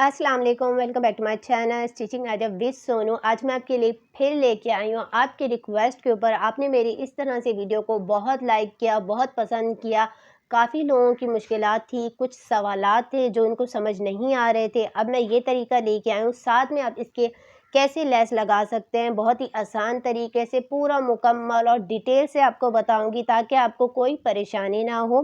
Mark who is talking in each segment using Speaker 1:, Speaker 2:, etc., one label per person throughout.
Speaker 1: अस्सलाम वालेकुम, welcome back to my channel stitching Adab with Sonu. आज मैं आपके लिए फिर लेके आई हूँ आपकी रिक्वेस्ट के ऊपर। आपने मेरी इस तरह से वीडियो को बहुत लाइक किया, बहुत पसंद किया। काफ़ी लोगों की मुश्किलात थी, कुछ सवालात थे जो उनको समझ नहीं आ रहे थे। अब मैं ये तरीका लेके आई हूँ, साथ में आप इसके कैसे लेस लगा सकते हैं बहुत ही आसान तरीके से, पूरा मुकम्मल और डिटेल से आपको बताऊँगी ताकि आपको कोई परेशानी ना हो।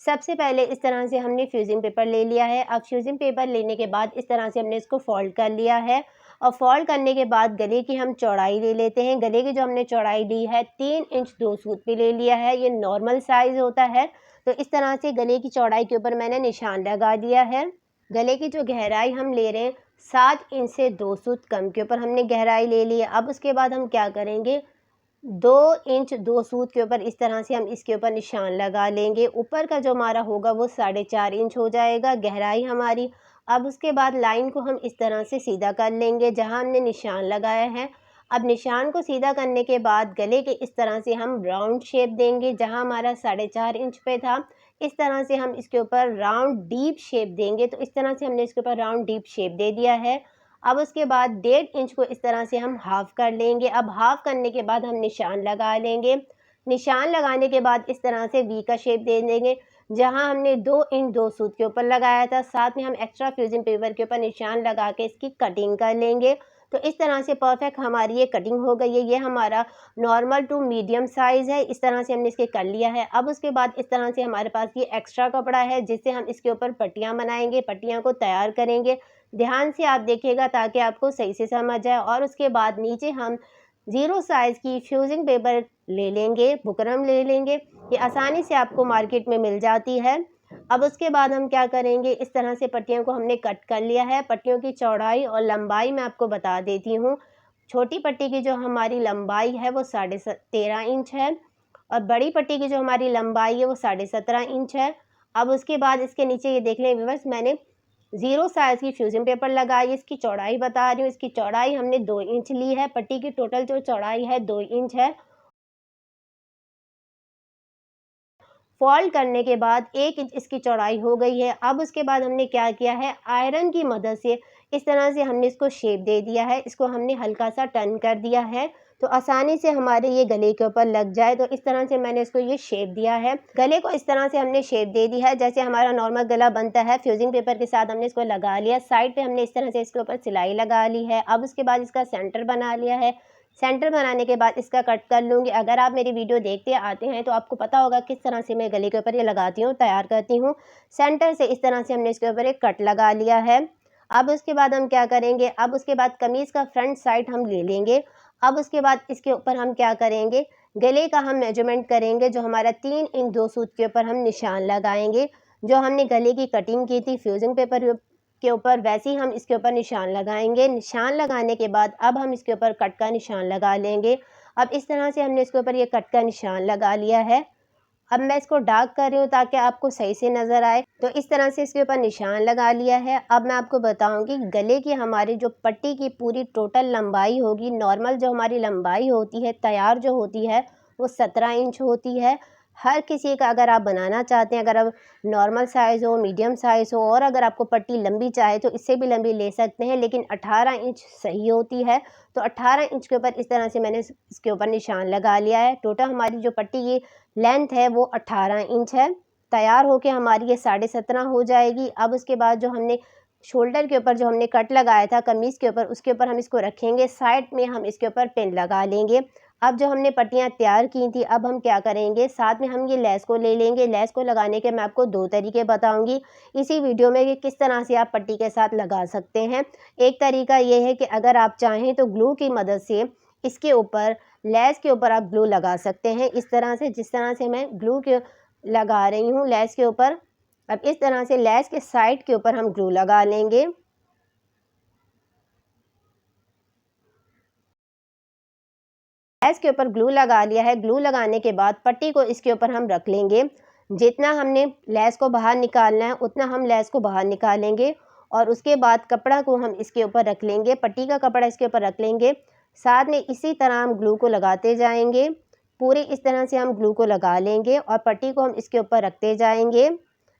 Speaker 1: सबसे पहले इस तरह से हमने फ्यूज़िंग पेपर ले लिया है। अब फ्यूज़िंग पेपर लेने के बाद इस तरह से हमने इसको फ़ोल्ड कर लिया है और फ़ोल्ड करने के बाद गले की हम चौड़ाई ले लेते हैं। गले की जो हमने चौड़ाई ली है 3 इंच 2 सूत पे ले लिया है, ये नॉर्मल साइज़ होता है। तो इस तरह से गले की चौड़ाई के ऊपर मैंने निशान लगा दिया है। गले की जो गहराई हम ले रहे हैं 7 इंच से 2 सूत कम के ऊपर हमने गहराई ले ली है। अब उसके बाद हम क्या करेंगे, 2 इंच 2 सूत के ऊपर इस तरह से हम इसके ऊपर निशान लगा लेंगे। ऊपर का जो हमारा होगा वो 4.5 इंच हो जाएगा गहराई हमारी। अब उसके बाद लाइन को हम इस तरह से सीधा कर लेंगे जहाँ हमने निशान लगाया है। अब निशान को सीधा करने के बाद गले के इस तरह से हम राउंड शेप देंगे, जहाँ हमारा 4.5 इंच पे था इस तरह से हम इसके ऊपर राउंड डीप शेप देंगे। तो इस तरह से हमने इसके ऊपर राउंड डीप शेप दे दिया है। अब उसके बाद 1.5 इंच को इस तरह से हम हाफ़ कर लेंगे। अब हाफ़ करने के बाद हम निशान लगा लेंगे। निशान लगाने के बाद इस तरह से वी का शेप दे देंगे, जहाँ हमने 2 इंच 2 सूत के ऊपर लगाया था। साथ में हम एक्स्ट्रा फ्यूज़िंग पेपर के ऊपर निशान लगा के इसकी कटिंग कर लेंगे। तो इस तरह से परफ़ेक्ट हमारी ये कटिंग हो गई है। ये हमारा नॉर्मल टू मीडियम साइज़ है। इस तरह से हमने इसके कर लिया है। अब उसके बाद इस तरह से हमारे पास ये एक्स्ट्रा कपड़ा है जिससे हम इसके ऊपर पट्टियाँ बनाएँगे, पट्टियाँ को तैयार करेंगे। ध्यान से आप देखिएगा ताकि आपको सही से समझ आए। और उसके बाद नीचे हम 0 साइज़ की फ्यूज़िंग पेपर ले लेंगे, बुकरम ले लेंगे। ये आसानी से आपको मार्केट में मिल जाती है। अब उसके बाद हम क्या करेंगे, इस तरह से पट्टियों को हमने कट कर लिया है। पट्टियों की चौड़ाई और लंबाई मैं आपको बता देती हूँ। छोटी पट्टी की जो हमारी लंबाई है वो 13.5 इंच है और बड़ी पट्टी की जो हमारी लंबाई है वो 17.5 इंच है। अब उसके बाद इसके नीचे ये देख लें व्यूअर्स, मैंने 0 साइज़ की फ्यूज़िंग पेपर लगाई। इसकी चौड़ाई बता रही हूँ, इसकी चौड़ाई हमने 2 इंच ली है। पट्टी की टोटल जो चौड़ाई है 2 इंच है। फ़ोल्ड करने के बाद 1 इंच इसकी चौड़ाई हो गई है। अब उसके बाद हमने क्या किया है, आयरन की मदद से इस तरह से हमने इसको शेप दे दिया है। इसको हमने हल्का-सा टर्न कर दिया है, तो आसानी से हमारे ये गले के ऊपर लग जाए। तो इस तरह से मैंने इसको ये शेप दिया है। गले को इस तरह से हमने शेप दे दी है जैसे हमारा नॉर्मल गला बनता है। फ्यूज़िंग पेपर के साथ हमने इसको लगा लिया। साइड पे हमने इस तरह से इसके ऊपर सिलाई लगा ली है। अब उसके बाद इसका सेंटर बना लिया है। सेंटर बनाने के बाद इसका कट कर लूँगी। अगर आप मेरी वीडियो देखते आते हैं तो आपको पता होगा किस तरह से मैं गले के ऊपर ये लगाती हूँ, तैयार करती हूँ। सेंटर से इस तरह से हमने इसके ऊपर एक कट लगा लिया है। अब उसके बाद हम क्या करेंगे, अब उसके बाद कमीज़ का फ्रंट साइड हम ले लेंगे। अब उसके बाद इसके ऊपर हम क्या करेंगे, गले का हम मेजरमेंट करेंगे। जो हमारा 3 इंच 2 सूत के ऊपर हम निशान लगाएँगे। जो हमने गले की कटिंग की थी फ्यूज़िंग पेपर के ऊपर, वैसे ही हम इसके ऊपर निशान लगाएँगे। निशान लगाने के बाद अब हम इसके ऊपर कट का निशान लगा लेंगे। अब इस तरह से हमने इसके ऊपर ये कट का निशान लगा लिया है। अब मैं इसको डार्क कर रही हूँ ताकि आपको सही से नज़र आए। तो इस तरह से इसके ऊपर निशान लगा लिया है। अब मैं आपको बताऊँगी गले की हमारी जो पट्टी की पूरी टोटल लंबाई होगी, नॉर्मल जो हमारी लंबाई होती है, तैयार जो होती है, वो 17 इंच होती है। हर किसी का अगर आप बनाना चाहते हैं, अगर आप नॉर्मल साइज़ हो, मीडियम साइज़ हो और अगर आपको पट्टी लंबी चाहे तो इससे भी लंबी ले सकते हैं, लेकिन 18 इंच सही होती है। तो 18 इंच के ऊपर इस तरह से मैंने इसके ऊपर निशान लगा लिया है। टोटल हमारी जो पट्टी की लेंथ है वो 18 इंच है। तैयार होके हमारी ये 17.5 हो जाएगी। अब उसके बाद जो हमने शोल्डर के ऊपर जो हमने कट लगाया था कमीज़ के ऊपर, उसके ऊपर हम इसको रखेंगे। साइड में हम इसके ऊपर पिन लगा लेंगे। अब जो हमने पट्टियाँ तैयार की थी, अब हम क्या करेंगे, साथ में हम ये लेस को ले लेंगे। लेस को लगाने के मैं आपको 2 तरीके बताऊँगी इसी वीडियो में कि किस तरह से आप पट्टी के साथ लगा सकते हैं। एक तरीका ये है कि अगर आप चाहें तो ग्लू की मदद से इसके ऊपर, लेस के ऊपर आप ग्लू लगा सकते हैं। इस तरह से, जिस तरह से मैं ग्लू के लगा रही हूँ लेस के ऊपर। अब इस तरह से लेस के साइड के ऊपर हम ग्लू लगा लेंगे। लेस के ऊपर ग्लू लगा लिया है। ग्लू लगाने के बाद पट्टी को इसके ऊपर हम रख लेंगे। जितना हमने लेस को बाहर निकालना है उतना हम लेस को बाहर निकालेंगे और उसके बाद कपड़ा को हम इसके ऊपर रख लेंगे। पट्टी का कपड़ा इसके ऊपर रख लेंगे। साथ में इसी तरह हम ग्लू को लगाते जाएंगे। पूरी इस तरह से हम ग्लू को लगा लेंगे और पट्टी को हम इसके ऊपर रखते जाएंगे।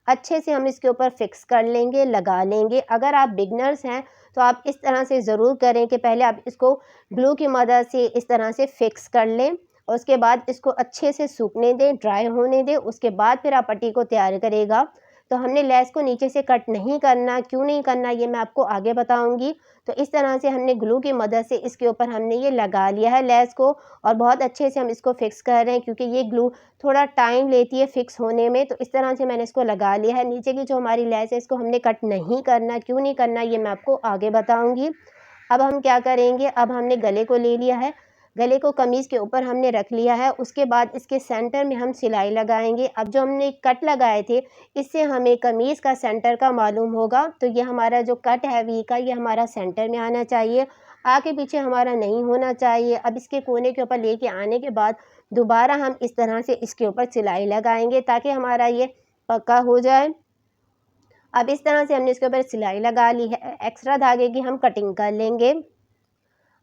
Speaker 1: अच्छे से हम इसके ऊपर फिक्स कर लेंगे, लगा लेंगे। अगर आप बिगनर्स हैं तो आप इस तरह से ज़रूर करें कि पहले आप इसको ग्लू की मदद से इस तरह से फिक्स कर लें और उसके बाद इसको अच्छे से सूखने दें, ड्राई होने दें। उसके बाद फिर आप पट्टी को तैयार करेगा। तो हमने लेस को नीचे से कट नहीं करना, क्यों नहीं करना ये मैं आपको आगे बताऊँगी। तो इस तरह से हमने ग्लू की मदद से इसके ऊपर हमने ये लगा लिया है लेस को और बहुत अच्छे से हम इसको फिक्स कर रहे हैं क्योंकि ये ग्लू थोड़ा टाइम लेती है फिक्स होने में। तो इस तरह से मैंने इसको लगा लिया है। नीचे की जो हमारी लेस है इसको हमने कट नहीं करना, क्यों नहीं करना ये मैं आपको आगे बताऊँगी। अब हम क्या करेंगे, अब हमने गले को ले लिया है, गले को कमीज़ के ऊपर हमने रख लिया है। उसके बाद इसके सेंटर में हम सिलाई लगाएँगे। अब जो हमने कट लगाए थे इससे हमें कमीज़ का सेंटर का मालूम होगा। तो ये हमारा जो कट है वी का ये हमारा सेंटर में आना चाहिए, आगे पीछे हमारा नहीं होना चाहिए। अब इसके कोने के ऊपर लेके आने के बाद दोबारा हम इस तरह से इसके ऊपर सिलाई लगाएँगे ताकि हमारा ये पक्का हो जाए। अब इस तरह से हमने इसके ऊपर सिलाई लगा ली है। एक्स्ट्रा धागे की हम कटिंग कर लेंगे।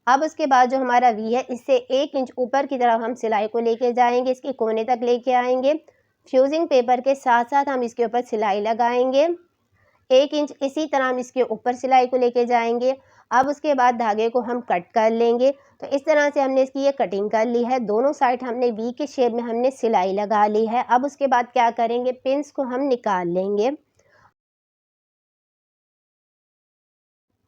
Speaker 1: अब उसके बाद जो हमारा वी है इससे 1 इंच ऊपर की तरफ हम सिलाई को लेके जाएंगे, इसके कोने तक लेके आएंगे। फ्यूजिंग पेपर के साथ साथ हम इसके ऊपर सिलाई लगाएंगे। 1 इंच इसी तरह हम इसके ऊपर सिलाई को लेके जाएंगे। अब उसके बाद धागे को हम कट कर लेंगे। तो इस तरह से हमने इसकी ये कटिंग कर ली है। दोनों साइड हमने वी के शेप में हमने सिलाई लगा ली है। अब उसके बाद क्या करेंगे, पिंस को हम निकाल लेंगे।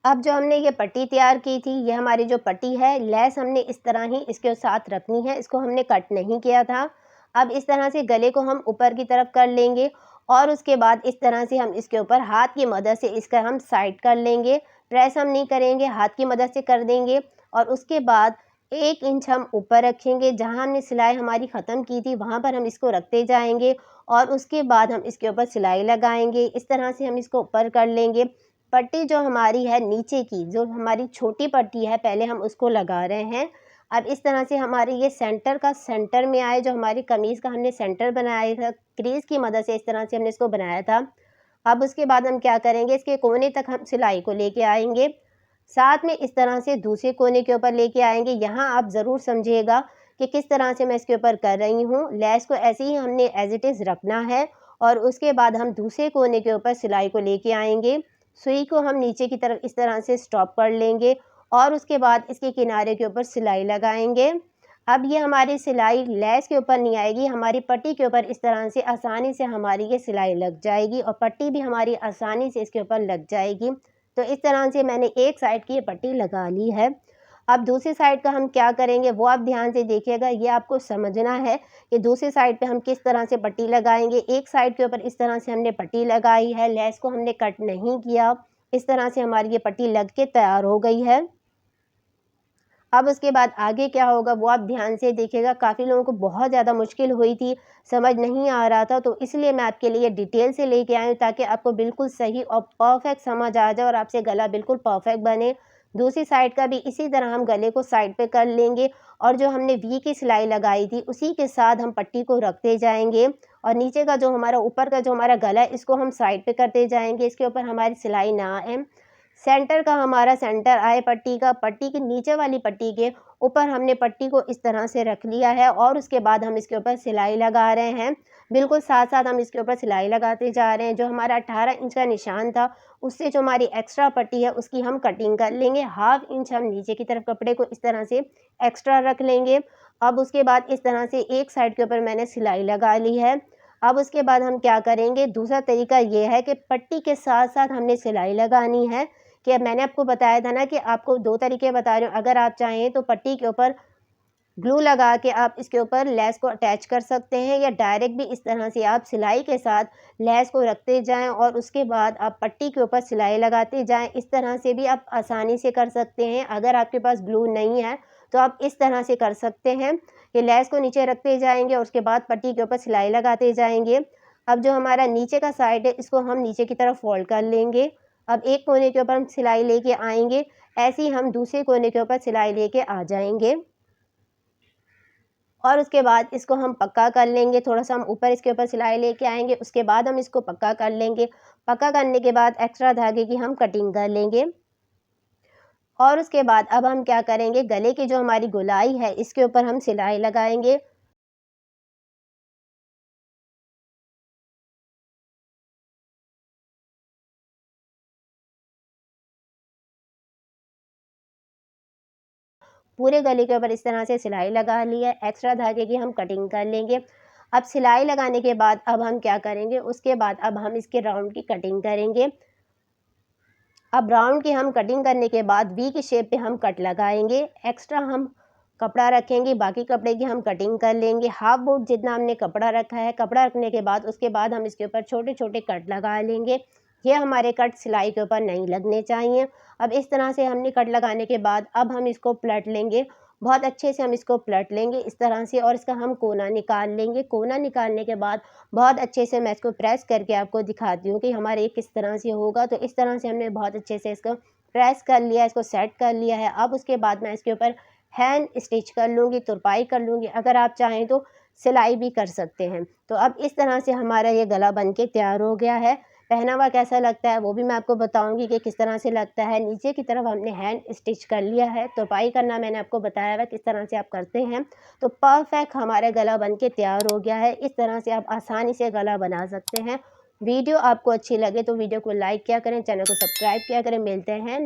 Speaker 1: अब जो हमने ये पट्टी तैयार की थी, ये हमारी जो पट्टी है, लेस हमने इस तरह ही इसके साथ रखनी है, इसको हमने कट नहीं किया था। अब इस तरह से गले को हम ऊपर की तरफ कर लेंगे और उसके बाद इस तरह से हम इसके ऊपर हाथ की मदद से इसका हम साइड कर लेंगे। प्रेस हम नहीं करेंगे, हाथ की मदद से कर देंगे और उसके बाद 1 इंच हम ऊपर रखेंगे। जहाँ हमने सिलाई हमारी ख़त्म की थी, वहाँ पर हम इसको रखते जाएँगे और उसके बाद हम इसके ऊपर सिलाई लगाएँगे। इस तरह से हम इसको ऊपर कर लेंगे। पट्टी जो हमारी है नीचे की, जो हमारी छोटी पट्टी है, पहले हम उसको लगा रहे हैं। अब इस तरह से हमारे ये सेंटर का सेंटर में आए, जो हमारी कमीज़ का हमने सेंटर बनाया था, क्रीज़ की मदद से इस तरह से हमने इसको बनाया था। अब उसके बाद हम क्या करेंगे, इसके कोने तक हम सिलाई को लेके आएँगे। साथ में इस तरह से दूसरे कोने के ऊपर लेके आएँगे। यहाँ आप ज़रूर समझिएगा कि किस तरह से मैं इसके ऊपर कर रही हूँ। लेस को ऐसे ही हमने एज़ इट इज़ रखना है और उसके बाद हम दूसरे कोने के ऊपर सिलाई को लेके आएँगे। सुई को हम नीचे की तरफ इस तरह से स्टॉप कर लेंगे और उसके बाद इसके किनारे के ऊपर सिलाई लगाएंगे। अब ये हमारी सिलाई लेस के ऊपर नहीं आएगी, हमारी पट्टी के ऊपर इस तरह से आसानी से हमारी ये सिलाई लग जाएगी और पट्टी भी हमारी आसानी से इसके ऊपर लग जाएगी। तो इस तरह से मैंने एक साइड की ये पट्टी लगा ली है। अब दूसरी साइड का हम क्या करेंगे वो आप ध्यान से देखिएगा, ये आपको समझना है कि दूसरी साइड पे हम किस तरह से पट्टी लगाएंगे। एक साइड के ऊपर इस तरह से हमने पट्टी लगाई है, लेस को हमने कट नहीं किया। इस तरह से हमारी ये पट्टी लग के तैयार हो गई है। अब उसके बाद आगे क्या होगा वो आप ध्यान से देखिएगा। काफ़ी लोगों को बहुत ज़्यादा मुश्किल हुई थी, समझ नहीं आ रहा था, तो इसलिए मैं आपके लिए डिटेल से लेके आई हूँ ताकि आपको बिल्कुल सही और परफेक्ट समझ आ जाए और आपसे गला बिल्कुल परफेक्ट बने। दूसरी साइड का भी इसी तरह हम गले को साइड पे कर लेंगे और जो हमने वी की सिलाई लगाई थी उसी के साथ हम पट्टी को रखते जाएँगे और नीचे का जो हमारा ऊपर का जो हमारा गला है इसको हम साइड पे करते जाएँगे, इसके ऊपर हमारी सिलाई ना आए। सेंटर का हमारा सेंटर आए पट्टी का, पट्टी के नीचे वाली पट्टी के ऊपर हमने पट्टी को इस तरह से रख लिया है और उसके बाद हम इसके ऊपर सिलाई लगा रहे हैं। बिल्कुल साथ-साथ हम इसके ऊपर सिलाई लगाते जा रहे हैं। जो हमारा 18 इंच का निशान था, उससे जो हमारी एक्स्ट्रा पट्टी है उसकी हम कटिंग कर लेंगे। हाफ इंच हम नीचे की तरफ कपड़े को इस तरह से एक्स्ट्रा रख लेंगे। अब उसके बाद इस तरह से एक साइड के ऊपर मैंने सिलाई लगा ली है। अब उसके बाद हम क्या करेंगे, दूसरा तरीका ये है कि पट्टी के साथ-साथ हमने सिलाई लगानी है। कि अब मैंने आपको बताया था ना कि आपको 2 तरीके बता रही हूँ। अगर आप चाहें तो पट्टी के ऊपर ग्लू लगा के आप इसके ऊपर लेस को अटैच कर सकते हैं या डायरेक्ट भी इस तरह से आप सिलाई के साथ लेस को रखते जाएँ और उसके बाद आप पट्टी के ऊपर सिलाई लगाते जाएँ। इस तरह से भी आप आसानी से कर सकते हैं। अगर आपके पास ग्लू नहीं है तो आप इस तरह से कर सकते हैं कि लेस को नीचे रखते जाएँगे और उसके बाद पट्टी के ऊपर सिलाई लगाते जाएँगे। अब जो हमारा नीचे का साइड है इसको हम नीचे की तरफ फ़ोल्ड कर लेंगे। अब एक कोने के ऊपर हम सिलाई लेके आएँगे, ऐसे ही हम दूसरे कोने के ऊपर सिलाई लेके आ जाएँगे। और उसके बाद इसको हम पक्का कर लेंगे, थोड़ा-सा हम ऊपर इसके ऊपर सिलाई लेके आएँगे, उसके बाद हम इसको पक्का कर लेंगे। पक्का करने के बाद एक्स्ट्रा धागे की हम कटिंग कर लेंगे। और उसके बाद अब हम क्या करेंगे, गले की जो हमारी गोलाई है इसके ऊपर हम सिलाई लगाएँगे। पूरे गले के ऊपर इस तरह से सिलाई लगा ली है। एक्स्ट्रा धागे की हम कटिंग कर लेंगे। अब सिलाई लगाने के बाद अब हम क्या करेंगे, उसके बाद अब हम इसके राउंड की कटिंग करेंगे। अब राउंड की हम कटिंग करने के बाद वी की शेप पे हम कट लगाएंगे। एक्स्ट्रा हम कपड़ा रखेंगे, बाकी कपड़े की हम कटिंग कर लेंगे। हाफ बोर्ड जितना हमने कपड़ा रखा है, कपड़ा रखने के बाद उसके बाद हम इसके ऊपर छोटे छोटे कट लगा लेंगे। ये हमारे कट सिलाई के ऊपर नहीं लगने चाहिए। अब इस तरह से हमने कट लगाने के बाद अब हम इसको पलट लेंगे। बहुत अच्छे से हम इसको पलट लेंगे इस तरह से, और इसका हम कोना निकाल लेंगे। कोना निकालने के बाद बहुत अच्छे से मैं इसको प्रेस करके आपको दिखाती हूँ कि हमारे ये किस तरह से होगा। तो इस तरह से हमने बहुत अच्छे से इसको प्रेस कर लिया, इसको सेट कर लिया है। अब उसके बाद मैं इसके ऊपर हैंड स्टिच कर लूँगी, तुरपाई कर लूँगी। अगर आप चाहें तो सिलाई भी कर सकते हैं। तो अब इस तरह से हमारा ये गला बन के तैयार हो गया है। पहना हुआ कैसा लगता है वो भी मैं आपको बताऊंगी कि किस तरह से लगता है। नीचे की तरफ हमने हैंड स्टिच कर लिया है, तुरपाई करना मैंने आपको बताया हुआ किस तरह से आप करते हैं। तो परफेक्ट हमारा गला बन के तैयार हो गया है। इस तरह से आप आसानी से गला बना सकते हैं। वीडियो आपको अच्छी लगे तो वीडियो को लाइक किया करें, चैनल को सब्सक्राइब किया करें। मिलते हैं